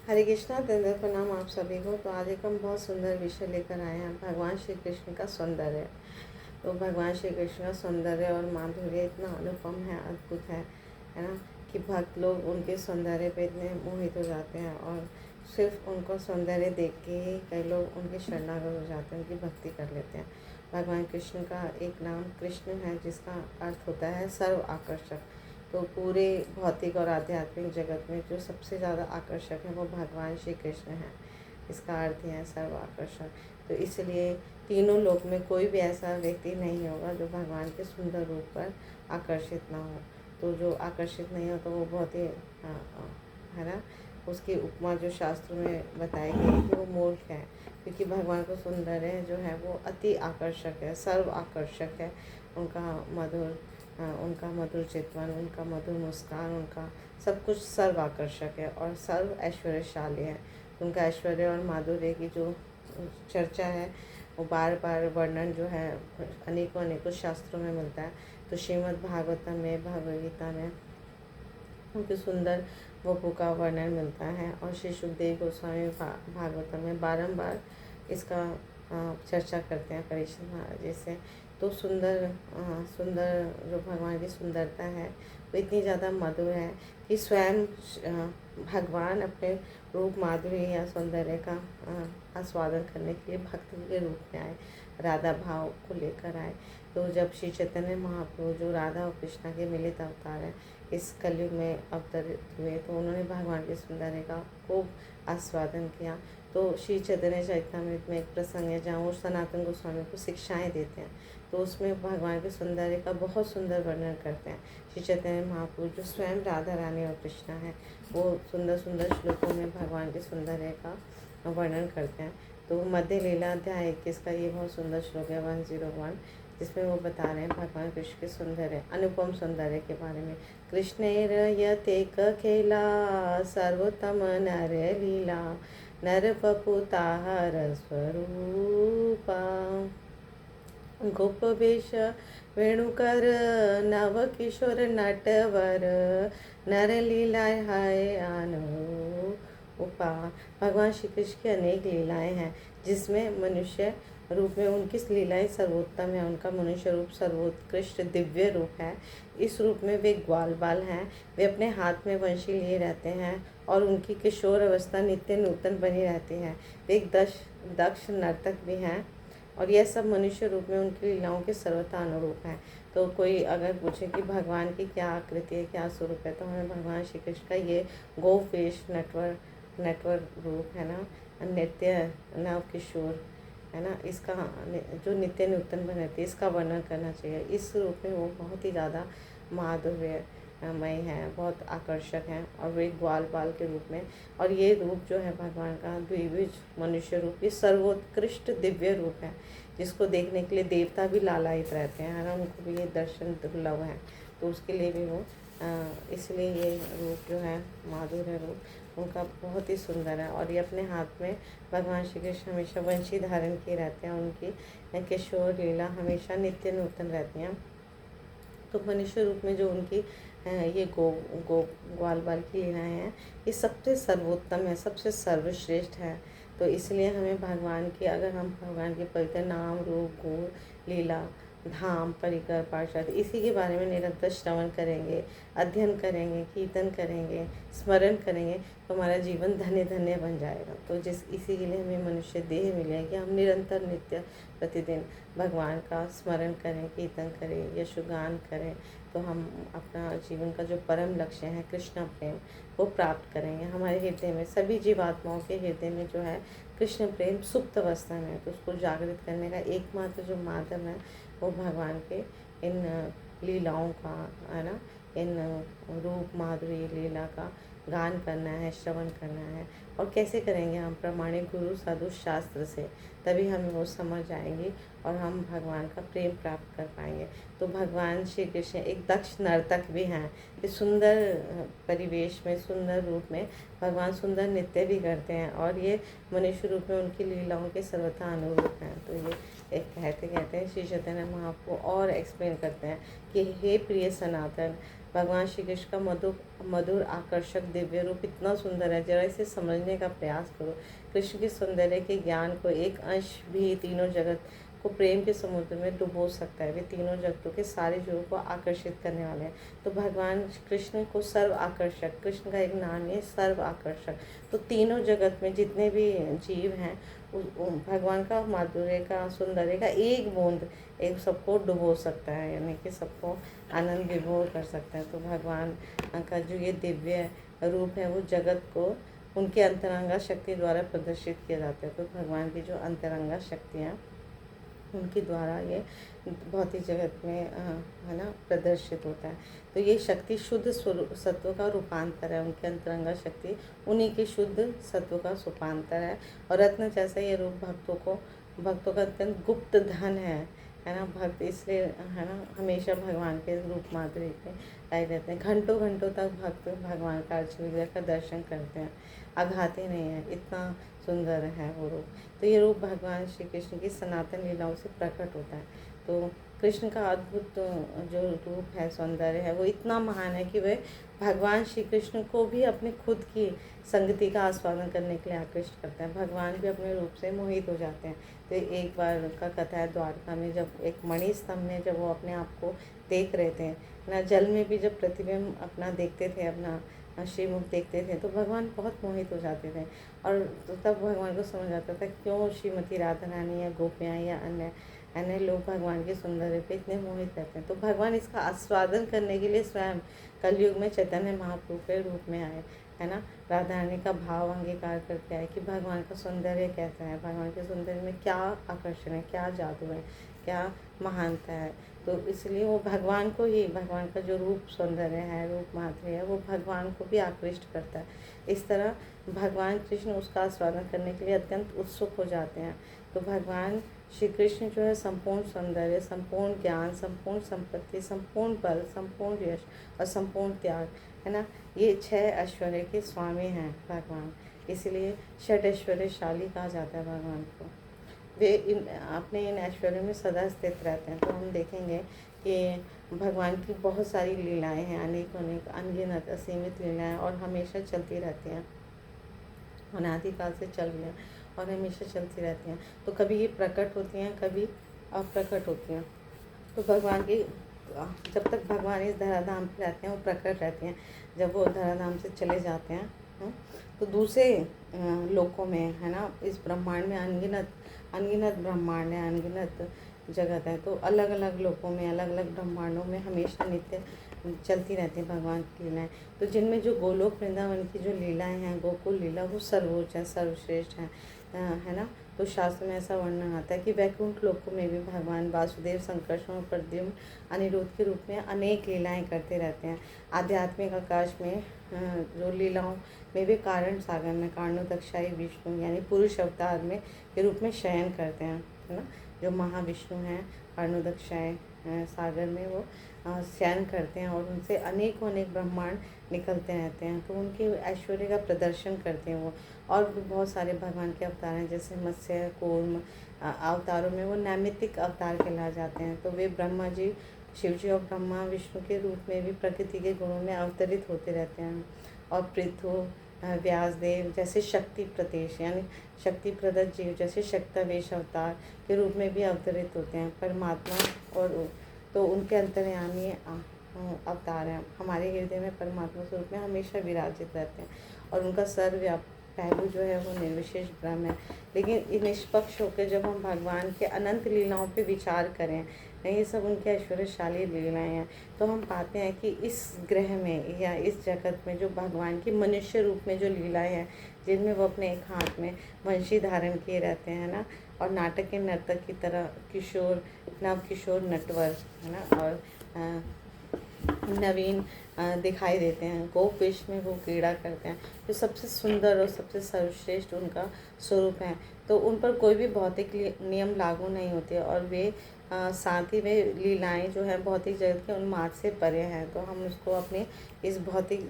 हरे कृष्णा दंडवत प्रणाम आप सभी को। तो आज एक हम बहुत सुंदर विषय लेकर आए हैं, भगवान श्री कृष्ण का सौंदर्य। तो भगवान श्री कृष्ण का सौंदर्य और माधुर्य इतना अनुपम है, अद्भुत है ना, कि भक्त लोग उनके सौंदर्य पे इतने मोहित हो जाते हैं और सिर्फ उनको सौंदर्य देख के ही कई लोग उनके शरणागत हो जाते हैं, उनकी भक्ति कर लेते हैं। भगवान कृष्ण का एक नाम कृष्ण है, जिसका अर्थ होता है सर्व आकर्षक। तो पूरे भौतिक और आध्यात्मिक जगत में जो सबसे ज़्यादा आकर्षक है वो भगवान श्री कृष्ण है। इसका अर्थ ही है सर्व आकर्षक। तो इसलिए तीनों लोक में कोई भी ऐसा व्यक्ति नहीं होगा जो भगवान के सुंदर रूप पर आकर्षित ना हो। तो जो आकर्षित नहीं हो तो वो बहुत ही है ना, उसकी उपमा जो शास्त्र में बताई गई है कि वो मूर्ख है, क्योंकि भगवान को सौंदर्य जो है वो अति आकर्षक है, सर्व आकर्षक है। उनका मधुर उनका मधुर चितवन, उनका मधुर मुस्कान, उनका सब कुछ सर्व आकर्षक है और सर्व ऐश्वर्यशाली है। उनका ऐश्वर्य और माधुर्य की जो चर्चा है वो बार बार वर्णन जो है अनेकों अनेकों शास्त्रों में मिलता है। तो श्रीमद् भागवतम में, भगवद गीता में उनके सुंदर वपु का वर्णन मिलता है और श्री सुखदेव गोस्वामी भागवतम में बारंबार इसका चर्चा करते हैं परीक्षित महाराज जी से। तो सुंदर जो भगवान की सुंदरता है वो इतनी ज़्यादा मधुर है कि स्वयं भगवान अपने रूप माधुर्य या सौंदर्य का आस्वादन करने के लिए भक्त के रूप में आए, राधा भाव को लेकर आए। तो जब श्री चैतन्य महाप्रभु जो राधा और कृष्णा के मिलित अवतार हैं, इस कलयुग में अवतरित हुए, तो उन्होंने भगवान के सौंदर्य का खूब आस्वादन किया। तो श्री चैतन्य चरितमृत में एक प्रसंग है जहाँ वो सनातन गोस्वामी को शिक्षाएं देते हैं। तो उसमें भगवान के सौंदर्य का बहुत सुंदर वर्णन करते हैं श्री चैतन्य महाप्रभु, जो स्वयं राधा रानी और कृष्णा है। वो सुंदर सुंदर श्लोकों में भगवान के सौंदर्य का वर्णन करते हैं। तो मध्य लीला अध्याय 21 का ये बहुत सुंदर श्लोक है 101, जिसमें वो बता रहे हैं भगवान कृष्ण के सौंदर्य, अनुपम सौंदर्य के बारे में। कृष्णैर्यते खेला सर्वोत्तम नर लीला, नर पपुताहर स्वरूपा, गोपवेश वेणुकर नव किशोर नटवर, नर लीला है अनुपा। भगवान श्री कृष्ण की अनेक लीलाएं हैं, जिसमें मनुष्य रूप में उनकी लीलाएं सर्वोत्तम है। उनका मनुष्य रूप सर्वोत्कृष्ट दिव्य रूप है। इस रूप में वे ग्वाल बाल हैं, वे अपने हाथ में वंशी लिए रहते हैं और उनकी किशोर अवस्था नित्य नूतन बनी रहती है। वे एक दक्ष नर्तक भी हैं और यह सब मनुष्य रूप में उनकी लीलाओं के सर्वथा अनुरूप हैं। तो कोई अगर पूछे कि भगवान की क्या आकृति है, क्या स्वरूप है, तो हमें भगवान श्री कृष्ण का ये गोपेश नटवर रूप है ना, नित्य नव किशोर है ना, इसका जो नित्य नूतन बनती है, इसका वर्णन करना चाहिए। इस रूप में वो बहुत ही ज़्यादा माधुर्यमय है, बहुत आकर्षक हैं और वे ग्वाल बाल के रूप में। और ये रूप जो है भगवान का द्विभुज मनुष्य रूप, ये सर्वोत्कृष्ट दिव्य रूप है, जिसको देखने के लिए देवता भी लालायित रहते हैं, है ना, उनको भी ये दर्शन दुर्लभ है। तो उसके लिए भी वो इसलिए ये रूप जो है माधुर्य रूप उनका बहुत ही सुंदर है। और ये अपने हाथ में भगवान श्री कृष्ण हमेशा वंशी धारण किए रहते हैं, उनकी किशोर लीला हमेशा नित्य नूतन रहती हैं। तो मनुष्य रूप में जो उनकी ये ग्वाल बाल की लीलाएँ हैं, ये सबसे सर्वोत्तम है, सबसे सर्वश्रेष्ठ है। तो इसलिए हमें भगवान की, अगर हम भगवान के पवित्र नाम, रूप, गुण, लीला, धाम, परिकर, पार्षद, इसी के बारे में निरंतर श्रवण करेंगे, अध्ययन करेंगे, कीर्तन करेंगे, स्मरण करेंगे, तो हमारा जीवन धन्य धन्य बन जाएगा। तो इसी के लिए हमें मनुष्य देह मिले है कि हम निरंतर नित्य प्रतिदिन भगवान का स्मरण करें, कीर्तन करें, यशोगान करें, तो हम अपना जीवन का जो परम लक्ष्य है कृष्ण प्रेम, वो प्राप्त करेंगे। हमारे हृदय में, सभी जीवात्माओं के हृदय में जो है कृष्ण प्रेम सुप्त अवस्था में है। तो उसको जागृत करने का एकमात्र जो माध्यम है वो भगवान के इन लीलाओं का, है ना, इन रूप माधुरी लीला का गान करना है, श्रवण करना है। और कैसे करेंगे हम? प्रमाणिक गुरु साधु शास्त्र से, तभी हमें वो समझ आएंगी और हम भगवान का प्रेम प्राप्त कर पाएंगे। तो भगवान श्री कृष्ण एक दक्ष नर्तक भी हैं। इस सुंदर परिवेश में, सुंदर रूप में भगवान सुंदर नृत्य भी करते हैं और ये मनुष्य रूप में उनकी लीलाओं के सर्वथा अनुरूप हैं। तो ये कहते हैं श्री चैतन्य महाप्रभु और एक्सप्लेन करते हैं कि हे प्रिय सनातन, भगवान श्री कृष्ण का मधुर मधुर आकर्षक दिव्य रूप इतना सुंदर है, जरा इसे समझने का प्रयास करो। कृष्ण के सौंदर्य के ज्ञान को एक अंश भी तीनों जगत को प्रेम के समुद्र में डुबो सकता है। वे तीनों जगतों के सारे जीवों को आकर्षित करने वाले हैं। तो भगवान कृष्ण को सर्व आकर्षक, कृष्ण का एक नाम है सर्व आकर्षक। तो तीनों जगत में जितने भी जीव हैं भगवान का माधुर्य का सौंदर्य का एक बूंद एक सबको डुबो सकता है, यानी कि सबको आनंद विभोर कर सकता है। तो भगवान का जो ये दिव्य रूप है वो जगत को उनके अंतरंगा शक्ति द्वारा प्रदर्शित किया जाता है। तो भगवान की जो अंतरंगा शक्तियाँ उनके द्वारा ये भौतिक जगत में है ना प्रदर्शित होता है। तो ये शक्ति शुद्ध सत्व का रूपांतर है, उनके अंतरंगा शक्ति उन्हीं के शुद्ध सत्व का रूपांतर है। और रत्न जैसा ये रूप भक्तों का अत्यंत गुप्त धन है ना। भक्त इसलिए है ना हमेशा भगवान के रूप माधुर्य पे लाए रहते हैं। घंटों घंटों तक भक्त भगवान का अर्च विग्रह का दर्शन करते हैं, अघाते नहीं है, इतना सुंदर है वो रूप। तो ये रूप भगवान श्री कृष्ण की सनातन लीलाओं से प्रकट होता है। तो कृष्ण का अद्भुत जो रूप है, सौंदर्य है, वो इतना महान है कि वह भगवान श्री कृष्ण को भी अपने खुद की संगति का आस्वादन करने के लिए आकृष्ट करता है। भगवान भी अपने रूप से मोहित हो जाते हैं। तो एक बार का कथा है, द्वारका में जब एक मणि स्तंभ में जब वो अपने आप को देख रहे थे ना, जल में भी जब प्रतिबिंब अपना देखते थे, अपना श्रीमुख देखते थे, तो भगवान बहुत मोहित हो जाते थे। और तो तब भगवान को समझ आता था क्यों श्रीमती राधा रानी या गोपियाँ या अन्य लोग भगवान के सौंदर्य पे इतने मोहित रहते हैं। तो भगवान इसका आस्वादन करने के लिए स्वयं कलयुग में चैतन्य महाप्रभु के रूप में आए, है ना। राधा रानी का भाव अंगीकार करके आए कि भगवान का सौंदर्य कैसा है, भगवान के सौंदर्य में क्या आकर्षण है, क्या जादू है, क्या महानता है। तो इसलिए वो भगवान को ही, भगवान का जो रूप सौंदर्य है, रूप माधुर्य है, वो भगवान को भी आकृष्ट करता है। इस तरह भगवान कृष्ण उसका आस्वादन करने के लिए अत्यंत उत्सुक हो जाते हैं। तो भगवान श्री कृष्ण जो है संपूर्ण सौंदर्य, संपूर्ण ज्ञान, संपूर्ण संपत्ति, संपूर्ण बल, संपूर्ण यश और संपूर्ण त्याग, है ना, ये 6 ऐश्वर्य के स्वामी हैं भगवान। इसलिए षड ऐश्वर्यशाली कहा जाता है भगवान को। वे अपने इन ऐश्वर्य में सदा स्थित रहते हैं। तो हम देखेंगे कि भगवान की बहुत सारी लीलाएं हैं, अनेक अनगिनत असीमित लीलाएं, और हमेशा चलती रहती हैं, अनादिकाल से चल रही हैं और हमेशा चलती रहती हैं। तो कभी ये प्रकट होती हैं, कभी अप्रकट होती हैं। तो भगवान की जब तक भगवान इस धराधाम पे रहते हैं वो प्रकट रहते हैं। जब वो धराधाम से चले जाते हैं तो दूसरे लोकों में, है ना, इस ब्रह्मांड में अनगिनत ब्रह्मांड है, अनगिनत जगत है। तो अलग अलग लोकों में, अलग अलग ब्रह्मांडों में हमेशा नित्य चलती रहती हैं भगवान की लीलाएँ। तो जिनमें जो गोलोक वृंदावन की जो लीलाएँ हैं, गोकुल लीला, वो सर्वोच्च है, सर्वश्रेष्ठ है ना। तो शास्त्र में ऐसा वर्णन आता है कि वैकुंठ लोकों में भी भगवान वासुदेव, संकर्षण और प्रद्युम्न अनिरुद्ध के रूप में अनेक लीलाएं करते रहते हैं। आध्यात्मिक आकाश में जो लीलाओं में वे कारण सागर में कारणोदक्षाई विष्णु यानी पुरुष अवतार में के रूप में शयन करते हैं, है ना। जो महाविष्णु हैं कारणोदक्षाई सागर में वो शयन करते हैं और उनसे अनेकों अनेक ब्रह्मांड निकलते रहते हैं। तो उनके ऐश्वर्य का प्रदर्शन करते हैं वो। और भी बहुत सारे भगवान के अवतार हैं, जैसे मत्स्य कूर्म अवतारों में वो नैमित्तिक अवतार कहलाए जाते हैं। तो वे ब्रह्मा जी, शिव जी और ब्रह्मा विष्णु के रूप में भी प्रकृति के गुणों में अवतरित होते रहते हैं। और पृथु व्यासदेव जैसे शक्ति प्रदेश यानी शक्ति प्रदत्त जीव जैसे शक्तावेश अवतार के रूप में भी अवतरित होते हैं। परमात्मा और तो उनके अंतर्यामी अवतार हैं, हमारे हृदय में परमात्मा स्वरूप में हमेशा विराजित रहते हैं। और उनका सर्वव्यापक पहलू जो है वो निर्विशेष ब्रह्म है। लेकिन निष्पक्ष होकर जब हम भगवान के अनंत लीलाओं पे विचार करें, ये सब उनके ऐश्वर्यशाली लीलाएँ हैं, तो हम पाते हैं कि इस ग्रह में या इस जगत में जो भगवान की मनुष्य रूप में जो लीलाएँ हैं, जिनमें वो अपने एक हाथ में वंशी धारण किए रहते हैं ना, और नाटक के नर्तक की तरह नव किशोर नटवर, है ना, और नवीन दिखाई देते हैं। गोपेश में वो क्रीड़ा करते हैं, जो सबसे सुंदर और सबसे सर्वश्रेष्ठ उनका स्वरूप है। तो उन पर कोई भी भौतिक नियम लागू नहीं होते और वे साथ ही वे लीलाएँ जो हैं भौतिक जगत के उन्माद से परे हैं। तो हम उसको अपने इस भौतिक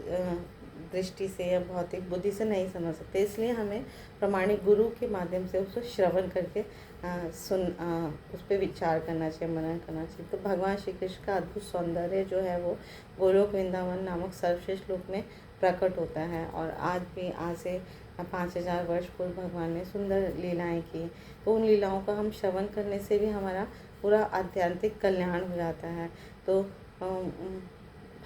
दृष्टि से या भौतिक बुद्धि से नहीं समझ सकते, इसलिए हमें प्रामाणिक गुरु के माध्यम से उसको श्रवण करके उस पर विचार करना चाहिए, मनन करना चाहिए। तो भगवान श्री कृष्ण का अद्भुत सौंदर्य जो है वो गोलोक वृंदावन नामक सर्वश्रेष्ठ लोक में प्रकट होता है। और आज से 5000 वर्ष पूर्व भगवान ने सुंदर लीलाएं की। तो उन लीलाओं का हम श्रवण करने से भी हमारा पूरा आध्यात्मिक कल्याण हो जाता है। तो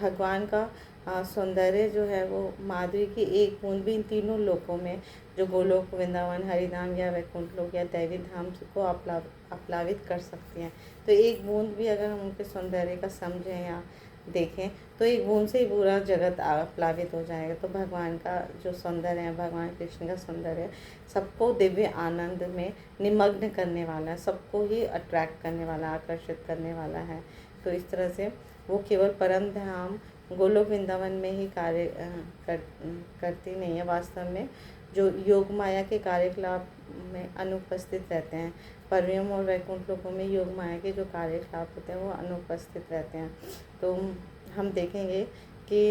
भगवान का सौंदर्य जो है वो माधुरी की एक बूंद भी इन तीनों लोकों में, जो गोलोक वृंदावन, हरिधाम या वैकुंठ लोक या दैवी धाम को आप्लावित कर सकती हैं। तो एक बूंद भी अगर हम उनके सौंदर्य का समझें या देखें तो एक बूंद से ही पूरा जगत आप्लावित हो जाएगा। तो भगवान का जो सौंदर्य है, भगवान कृष्ण का सौंदर्य सबको दिव्य आनंद में निमग्न करने वाला है, सबको ही अट्रैक्ट करने वाला, आकर्षित करने वाला है। तो इस तरह से वो केवल परम धाम गोलोक वृंदावन में ही कार्य करती नहीं है, वास्तव में जो योग माया के कार्यकलाप में अनुपस्थित रहते हैं। परव्योम और वैकुंठ लोकों में योग माया के जो कार्यकलाप होते हैं वो अनुपस्थित रहते हैं। तो हम देखेंगे कि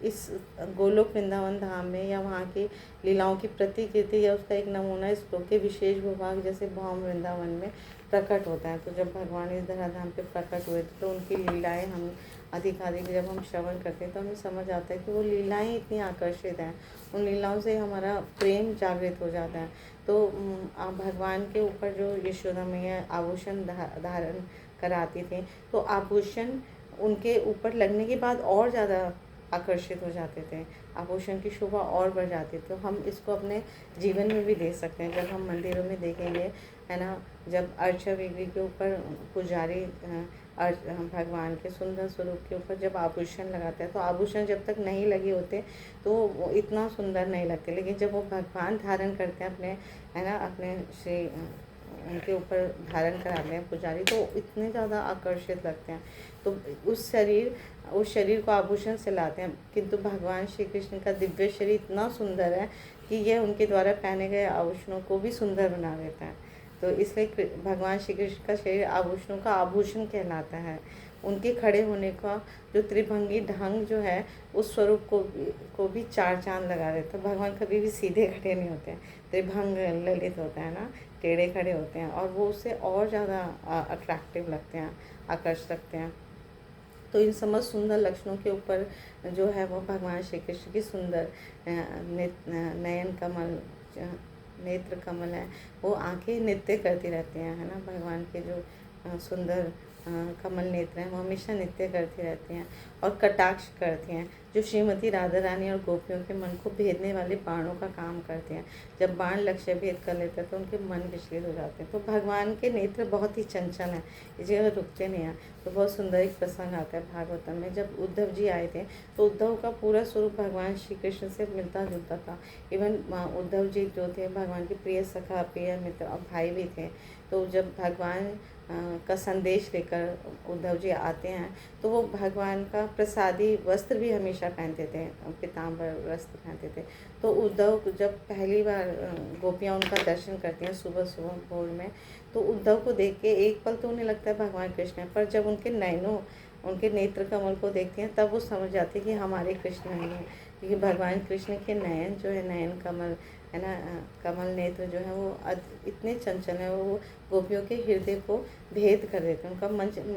इस गोलोक वृंदावन धाम में या वहाँ की लीलाओं की प्रतिकृति या उसका एक नमूना इस लोक के विशेष भूभाग जैसे भौम वृंदावन में प्रकट होता है। तो जब भगवान इस धराधाम पे प्रकट हुए तो उनकी लीलाएं हम अधिक जब हम श्रवण करते हैं तो हमें समझ आता है कि वो लीलाएं इतनी आकर्षित हैं, उन लीलाओं से हमारा प्रेम जागृत हो जाता है। तो भगवान के ऊपर जो यशोदा मैया आभूषण धारण कराती थी, तो आभूषण उनके ऊपर लगने के बाद और ज़्यादा आकर्षित हो जाते थे, आभूषण की शोभा और बढ़ जाती। तो हम इसको अपने जीवन में भी देख सकते हैं। जब हम मंदिरों में देखेंगे, है ना, जब अर्चा विग्रह के ऊपर पुजारी भगवान के सुंदर स्वरूप के ऊपर जब आभूषण लगाते हैं, तो आभूषण जब तक नहीं लगे होते तो वो इतना सुंदर नहीं लगते, लेकिन जब वो भगवान धारण करते हैं अपने, है ना, अपने श्री उनके ऊपर धारण कराते हैं पुजारी, तो इतने ज़्यादा आकर्षित लगते हैं। तो उस शरीर को आभूषण से लाते हैं, किंतु भगवान श्री कृष्ण का दिव्य शरीर इतना सुंदर है कि यह उनके द्वारा पहने गए आभूषणों को भी सुंदर बना देता है। तो इसलिए भगवान श्री कृष्ण का शरीर आभूषणों का आभूषण कहलाता है। उनके खड़े होने का जो त्रिभंगी ढंग जो है उस स्वरूप को भी चार चांद लगा देता है। भगवान कभी भी सीधे खड़े नहीं होते हैं, त्रिभंग ललित होता है ना, टेढ़े खड़े होते हैं, और वो उससे और ज़्यादा अट्रैक्टिव लगते हैं, आकर्षक लगते हैं। तो इन समस्त सुंदर लक्षणों के ऊपर जो है वो भगवान श्री कृष्ण की सुंदर नयन कमल, नेत्र कमल है, वो आंखें नृत्य करती रहती हैं, है ना। भगवान के जो सुंदर कमल नेत्र हैं वो हमेशा नृत्य करती रहती हैं और कटाक्ष करती हैं, जो श्रीमती राधा रानी और गोपियों के मन को भेदने वाले बाणों का काम करते हैं। जब बाण लक्ष्य भेद कर लेते हैं तो उनके मन विचलित हो जाते हैं। तो भगवान के नेत्र बहुत ही चंचल हैं, इस जगह रुकते नहीं हैं। तो बहुत सुंदर एक प्रसंग आता है भागवतम में, जब उद्धव जी आए थे तो उद्धव का पूरा स्वरूप भगवान श्री कृष्ण से मिलता जुलता था। इवन उद्धव जी जो थे भगवान के प्रिय सखा, प्रिय मित्र और भाई भी थे। तो जब भगवान का संदेश लेकर उद्धव जी आते हैं तो वो भगवान का प्रसादी वस्त्र भी हमेशा पहनते थे, पीताम्बर वस्त्र पहनते थे। तो उद्धव जब पहली बार गोपियाँ उनका दर्शन करती हैं सुबह सुबह भोर में, तो उद्धव को देख के एक पल तो उन्हें लगता है भगवान कृष्ण है, पर जब उनके नेत्र कमल को देखती हैं तब वो समझ जाती है कि हमारे कृष्ण नहीं है, क्योंकि भगवान कृष्ण के नयन जो है, नयन कमल है ना, कमल नेत्र जो है वो इतने चंचल है, वो गोपियों के हृदय को भेद कर देते हैं, उनका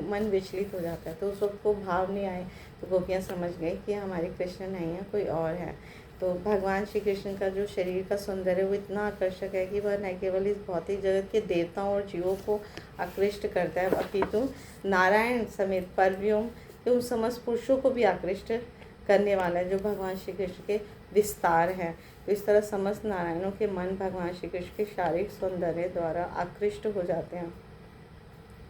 मन विचलित हो जाता है। तो उस वक्त को भाव नहीं आए तो गोपियाँ समझ गई कि हमारे कृष्ण नहीं है, कोई और है। तो भगवान श्री कृष्ण का जो शरीर का सौंदर्य वो इतना आकर्षक है कि वह न केवल इस भौतिक जगत के देवताओं और जीवों को आकृष्ट करता है, अपितु नारायण समेत परव्योम के उन समस्त पुरुषों को भी आकृष्ट करने वाला है, जो भगवान श्री कृष्ण के विस्तार हैं। तो इस तरह समस्त नारायणों के मन भगवान श्री कृष्ण के शारीरिक सौंदर्य द्वारा आकृष्ट हो जाते हैं।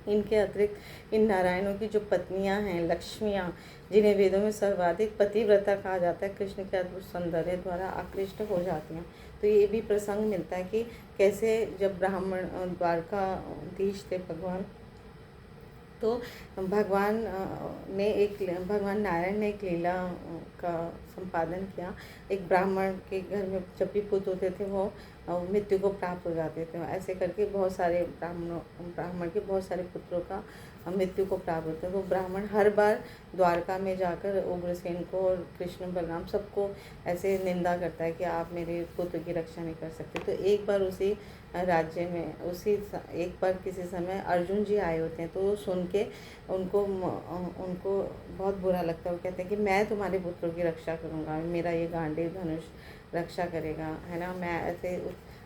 इनके अतिरिक्त इन नारायणों की जो पत्नियां हैं, लक्ष्मियां, जिन्हें वेदों में सर्वाधिक पतिव्रता कहा जाता है, कृष्ण के अद्भुत सौंदर्य द्वारा आकृष्ट हो जाती हैं। तो ये भी प्रसंग मिलता है कि कैसे जब ब्राह्मण द्वारकाधीश थे भगवान, तो भगवान नारायण ने एक लीला का संपादन किया। एक ब्राह्मण के घर में जब भी पुत्र होते थे वो मृत्यु को प्राप्त हो जाते थे। ऐसे करके बहुत सारे ब्राह्मण के बहुत सारे पुत्रों का मृत्यु को प्राप्त होते हैं। तो ब्राह्मण हर बार द्वारका में जाकर उग्रसेन को और कृष्ण बलराम सबको ऐसे निंदा करता है कि आप मेरे पुत्र की रक्षा नहीं कर सकते। तो एक बार उसी राज्य में एक बार किसी समय अर्जुन जी आए होते हैं, तो वो सुन के उनको बहुत बुरा लगता है। वो कहते हैं कि मैं तुम्हारे पुत्रों की रक्षा करूँगा, मेरा ये गांडीव धनुष रक्षा करेगा, है ना, मैं ऐसे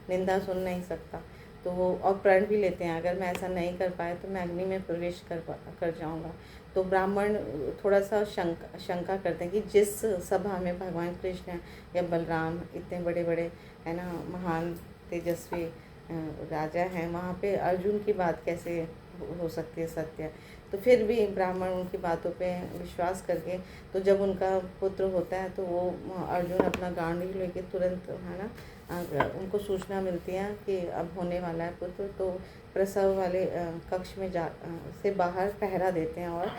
निंदा सुन नहीं सकता। तो वो और प्रण भी लेते हैं, अगर मैं ऐसा नहीं कर पाए तो मैं अग्नि में प्रवेश कर जाऊँगा। तो ब्राह्मण थोड़ा सा शंका करते हैं कि जिस सभा में भगवान कृष्ण या बलराम इतने बड़े बड़े, है ना, महान तेजस्वी राजा हैं, वहाँ पे अर्जुन की बात कैसे हो सकती है सत्य। तो फिर भी ब्राह्मण उनकी बातों पे विश्वास करके, तो जब उनका पुत्र होता है तो वो अर्जुन अपना गांडीव लेके तुरंत, है ना, उनको सूचना मिलती है कि अब होने वाला है पुत्र। तो प्रसव वाले कक्ष में से बाहर पहरा देते हैं, और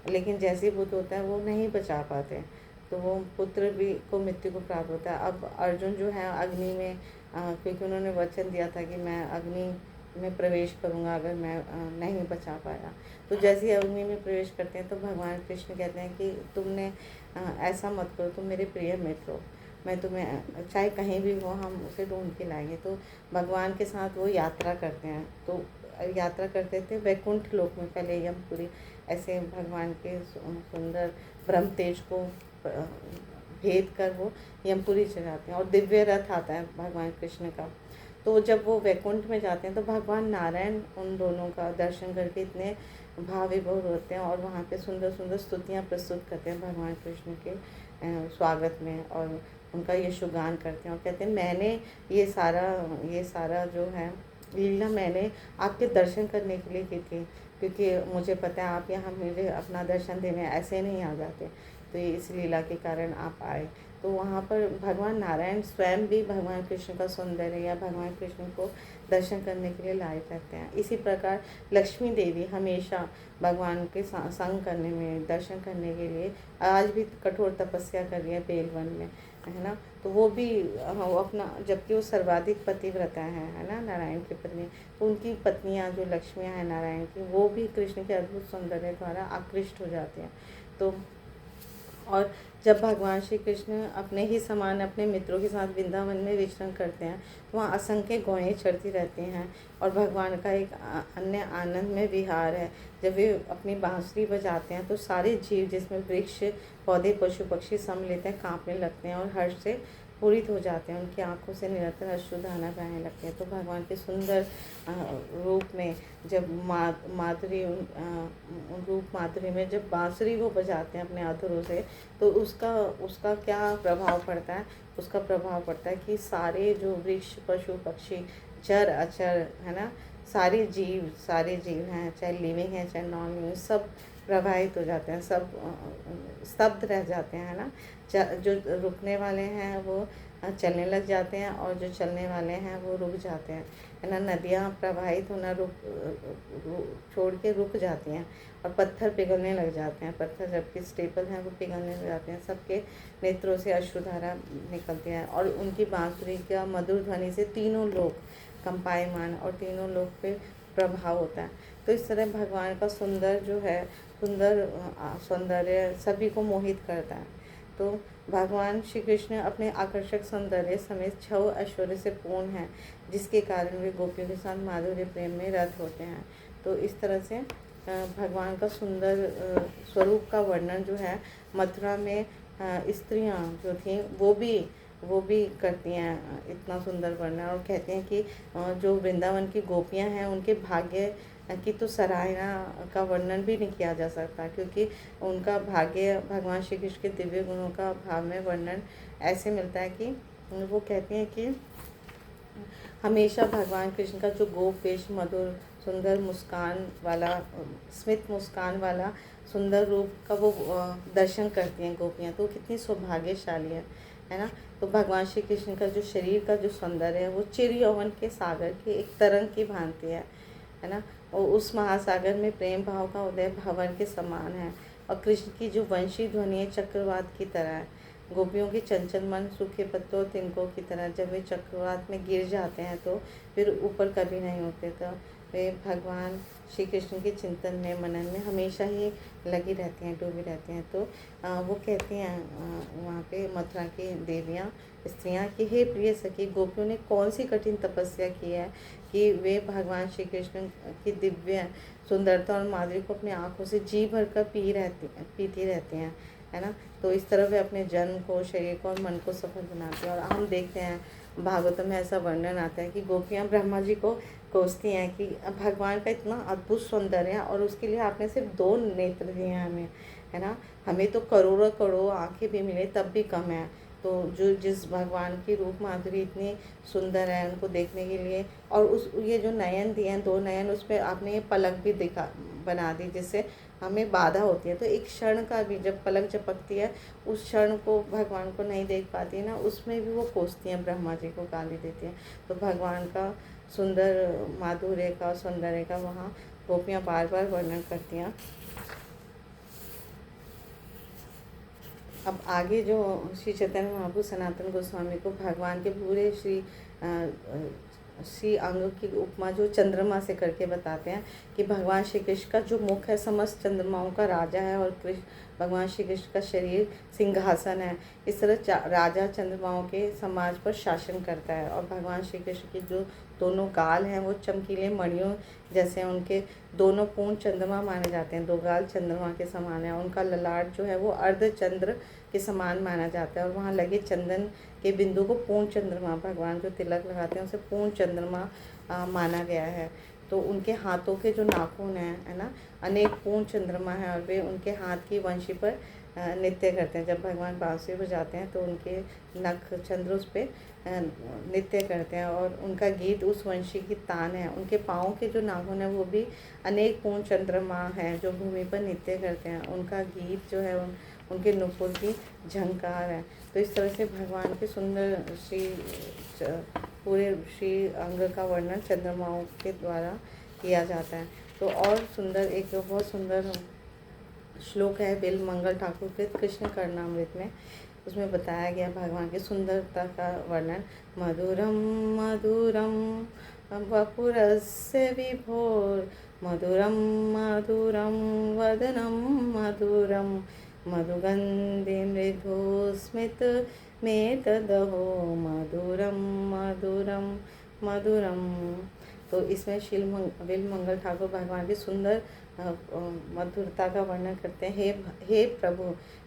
लेकिन जैसे ही पुत्र होता है वो नहीं बचा पाते, तो वो पुत्र भी को मृत्यु को प्राप्त होता है। अब अर्जुन जो है अग्नि में, क्योंकि उन्होंने वचन दिया था कि मैं अग्नि में प्रवेश करूंगा अगर मैं नहीं बचा पाया। तो जैसे ही अग्नि में प्रवेश करते हैं तो भगवान कृष्ण कहते हैं कि तुमने ऐसा मत करो, तुम मेरे प्रिय मित्र हो, मैं तुम्हें चाहे कहीं भी हो हम उसे ढूंढ के लाएंगे। तो भगवान के साथ वो यात्रा करते हैं। तो यात्रा करते थे वैकुंठ लोक में, पहले यमपुरी, ऐसे भगवान के सुंदर ब्रह्म तेज को भेद कर वो यमपुरी चले जाते हैं, और दिव्य रथ आता है भगवान कृष्ण का। तो जब वो वैकुंठ में जाते हैं तो भगवान नारायण उन दोनों का दर्शन करके इतने भाव विभोर होते हैं, और वहाँ पे सुंदर सुंदर स्तुतियाँ प्रस्तुत करते हैं भगवान कृष्ण के स्वागत में, और उनका यशोगान करते हैं, और कहते हैं मैंने ये सारा जो है लीला मैंने आपके दर्शन करने के लिए की थी, क्योंकि मुझे पता है आप यहाँ मुझे अपना दर्शन देने ऐसे नहीं आ जाते, तो ये इस लीला के कारण आप आए। तो वहाँ पर भगवान नारायण स्वयं भी भगवान कृष्ण का सौंदर्य या भगवान कृष्ण को दर्शन करने के लिए लाए रहते हैं। इसी प्रकार लक्ष्मी देवी हमेशा भगवान के संग करने में, दर्शन करने के लिए आज भी कठोर तपस्या कर रही है बेलवन में, है ना। तो वो भी वो अपना, जबकि वो सर्वाधिक पतिव्रता है ना, नारायण की पत्नी, तो उनकी पत्नियाँ जो लक्ष्मियाँ हैं नारायण की, वो भी कृष्ण के अद्भुत सौंदर्य द्वारा आकृष्ट हो जाते हैं। तो और जब भगवान श्री कृष्ण अपने ही समान अपने मित्रों के साथ वृंदावन में विचरण करते हैं, तो वहाँ असंख्य गौएँ चढ़ती रहती हैं, और भगवान का एक अन्य आनंद में विहार है। जब वे अपनी बांसुरी बजाते हैं तो सारे जीव, जिसमें वृक्ष, पौधे, पशु पक्षी सम्मिलित हैं, काँपने लगते हैं और हर्ष से पूरित हो जाते हैं। उनकी आंखों से निरंतर अश्रुधारा बहने लगते हैं। तो भगवान के सुंदर रूप में जब माधुरी में जब बांसुरी वो बजाते हैं अपने अधरों से, तो उसका क्या प्रभाव पड़ता है? उसका प्रभाव पड़ता है कि सारे जो वृक्ष, पशु पक्षी, चर अचर, है ना, सारे जीव हैं, चाहे लिविंग हैं चाहे नॉन लिविंग, सब प्रभावित हो जाते हैं, सब स्तब्ध रह जाते हैं, है ना। जो रुकने वाले हैं वो चलने लग जाते हैं, और जो चलने वाले हैं वो रुक जाते हैं, है ना। नदियाँ प्रवाहित होना छोड़ के रुक जाती हैं, और पत्थर पिघलने लग जाते हैं। पत्थर जबकि स्टेबल हैं वो पिघलने लग जाते हैं। सबके नेत्रों से अश्रुधारा निकलती है, और उनकी बांसुरी का मधुर ध्वनि से तीनों लोग कंपायमान, और तीनों लोग पे प्रभाव होता है। तो इस तरह भगवान का सुंदर सौंदर्य सभी को मोहित करता है। तो भगवान श्री कृष्ण अपने आकर्षक सौंदर्य समेत 6 ऐश्वर्य से पूर्ण हैं, जिसके कारण वे गोपियों के साथ माधुर्य प्रेम में रत होते हैं। तो इस तरह से भगवान का सुंदर स्वरूप का वर्णन जो है मथुरा में स्त्रियां जो थीं वो भी करती हैं इतना सुंदर वर्णन, और कहते हैं कि जो वृंदावन की गोपियां हैं उनके भाग्य की तो सराहना का वर्णन भी नहीं किया जा सकता, क्योंकि उनका भाग्य भगवान श्री कृष्ण के दिव्य गुणों का भाव में वर्णन ऐसे मिलता है कि वो कहते हैं कि हमेशा भगवान कृष्ण का जो गोप वेश, मधुर सुंदर मुस्कान वाला, स्मित मुस्कान वाला सुंदर रूप का वो दर्शन करती हैं गोपियाँ, तो कितनी सौभाग्यशाली है ना। तो भगवान श्री कृष्ण का जो शरीर का जो सौंदर्य है वो चिर यौवन के सागर की एक तरंग की भांति है ना। और उस महासागर में प्रेम भाव का उदय भवन के समान है, और कृष्ण की जो वंशी ध्वनि चक्रवात की तरह है। गोपियों के चंचल मन सूखे पत्तों तिनकों की तरह जब वे चक्रवात में गिर जाते हैं तो फिर ऊपर कभी नहीं होते। तो वे भगवान श्री कृष्ण के चिंतन में मनन में हमेशा ही लगी रहती हैं, डूबी रहती हैं। तो वो कहती हैं वहाँ पे मथुरा की देवियाँ स्त्रियाँ कि हे प्रिय सखी, गोपियों ने कौन सी कठिन तपस्या की है कि वे भगवान श्री कृष्ण की दिव्य सुंदरता और माधुर्य को अपनी आँखों से जी भर कर पीती रहती हैं, है ना। तो इस तरह वे अपने जन्म को, शरीर को और मन को सफल बनाते हैं। और हम देखते हैं भागवतम में ऐसा वर्णन आता है कि गोपियाँ ब्रह्मा जी को कोसती हैं कि भगवान का इतना अद्भुत सौंदर्य है और उसके लिए आपने सिर्फ 2 नेत्र दिए हैं हमें, है ना। हमें तो करोड़ों करोड़ों आँखें भी मिले तब भी कम है। तो जो जिस भगवान की रूप माधुरी इतनी सुंदर है उनको देखने के लिए, और उस ये जो नयन दिए हैं 2 नयन, उस पर आपने ये पलक भी बना दी जिससे हमें बाधा होती है। तो एक क्षण का भी जब पलक झपकती है उस क्षण को भगवान को नहीं देख पाती है ना, उसमें भी वो कोसती हैं, ब्रह्मा जी को गाली देती हैं। तो भगवान का सुंदर माधुर्य का, सौंदर्य का वहाँ गोपियाँ बार बार वर्णन करती हैं। अब आगे जो श्री चैतन्य महाप्रभु सनातन गोस्वामी को भगवान के पूरे श्री अंग की उपमा जो चंद्रमा से करके बताते हैं कि भगवान श्री कृष्ण का जो मुख है समस्त चंद्रमाओं का राजा है और भगवान श्री कृष्ण का शरीर सिंहासन है। इस तरह राजा चंद्रमाओं के समाज पर शासन करता है। और भगवान श्री कृष्ण की जो दोनों गाल हैं वो चमकीले मणियों जैसे, उनके दोनों पूर्ण चंद्रमा माने जाते हैं। 2 गाल चंद्रमा के समान है। उनका ललाट जो है वो अर्धचंद्र के समान माना जाता है और वहाँ लगे चंदन के बिंदु को पूर्ण चंद्रमा, भगवान जो तिलक लगाते हैं उसे पूर्ण चंद्रमा माना गया है। तो उनके हाथों के जो नाखून हैं, है ना, अनेक पूर्ण चंद्रमा है और वे उनके हाथ की वंशी पर नृत्य करते हैं। जब भगवान बांसुरी बजाते हैं तो उनके नख चंद्र उस पर नृत्य करते हैं और उनका गीत उस वंशी की तान है। उनके पाँव के जो नाखून है वो भी अनेक पूर्ण चंद्रमा हैं जो भूमि पर नृत्य करते हैं। उनका गीत जो है उनके नुपुर की झंकार है। तो इस तरह से भगवान के सुंदर पूरे श्री अंग का वर्णन चंद्रमाओं के द्वारा किया जाता है। तो और सुंदर एक बहुत सुंदर श्लोक है बिल मंगल ठाकुर कृत कृष्ण कर्णामृत में, उसमें बताया गया भगवान की सुंदरता का वर्णन। मधुरम मधुरम वपुरस्य विभोर मधुरम मधुरम वदनम मधुरम मधुगंधि मृदु स्मित में तदहो मधुरम मधुरम मधुरम। तो इसमें बिल मंगल ठाकुर भगवान की सुंदर मधुरता का वर्णन करते हैं। हे प्रभु,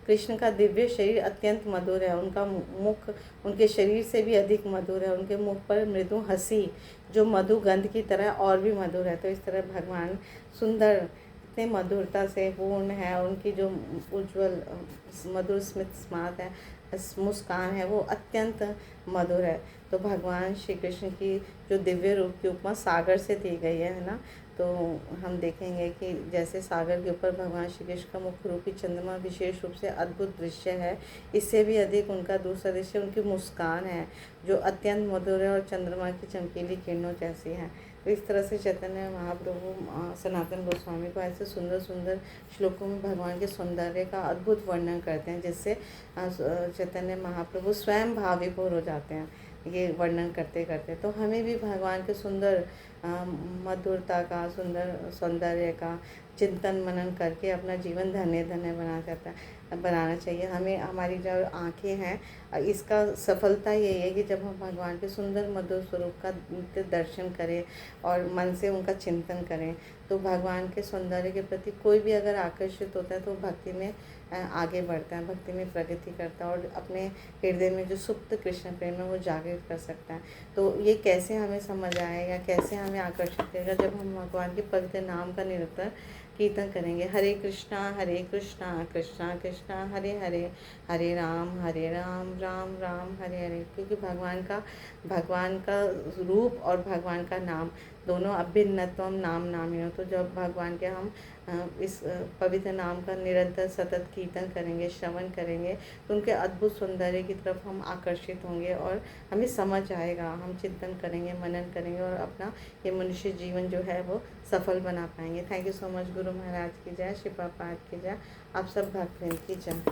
कृष्ण का दिव्य शरीर अत्यंत मधुर है। उनका मुख उनके शरीर से भी अधिक मधुर है। उनके मुख पर मृदु हंसी जो मधुगंध की तरह और भी मधुर है। तो इस तरह भगवान सुंदर इतने मधुरता से पूर्ण है। उनकी जो उज्ज्वल मधुर स्मित स्मार्त है, मुस्कान है, वो अत्यंत मधुर है। तो भगवान श्री कृष्ण की जो दिव्य रूप की उपमा सागर से दी गई है ना। तो हम देखेंगे कि जैसे सागर के ऊपर भगवान श्री कृष्ण का मुख्य रूपी चंद्रमा विशेष रूप से अद्भुत दृश्य है, इससे भी अधिक उनका दूसरा दृश्य उनकी मुस्कान है जो अत्यंत मधुर है और चंद्रमा की चमकीली किरणों जैसी है। तो इस तरह से चैतन्य महाप्रभु सनातन गोस्वामी को ऐसे सुंदर सुंदर श्लोकों में भगवान के सौंदर्य का अद्भुत वर्णन करते हैं जिससे चैतन्य महाप्रभु स्वयं भाव विभोर हो जाते हैं ये वर्णन करते करते। तो हमें भी भगवान के सुंदर मधुरता का, सुंदर सौंदर्य का चिंतन मनन करके अपना जीवन धन्य धन्य बनाना चाहिए। हमें हमारी जो आँखें हैं इसका सफलता यही है कि जब हम भगवान के सुंदर मधुर स्वरूप का नित्य दर्शन करें और मन से उनका चिंतन करें, तो भगवान के सौंदर्य के प्रति कोई भी अगर आकर्षित होता है तो भक्ति में आगे बढ़ता है, भक्ति में प्रगति करता है और अपने हृदय में जो सुप्त कृष्ण प्रेम है वो जागृत कर सकता है। तो ये कैसे हमें समझ आएगा, कैसे हमें आकर्षित करेगा, जब हम भगवान के पवित्र नाम का निरंतर कीर्तन करेंगे। हरे कृष्णा कृष्णा कृष्णा हरे हरे, हरे राम राम राम हरे हरे। क्योंकि भगवान का रूप और भगवान का नाम दोनों अभिन्नत्वम नाम नामिनो। तो जब भगवान के हम इस पवित्र नाम का निरंतर सतत कीर्तन करेंगे, श्रवण करेंगे, तो उनके अद्भुत सौंदर्य की तरफ हम आकर्षित होंगे और हमें समझ आएगा, हम चिंतन करेंगे, मनन करेंगे और अपना ये मनुष्य जीवन जो है वो सफल बना पाएंगे। Thank you so much. Guru Maharaj की जय, श्री प्रभुपाद की जय, आप सब भक्त की जय।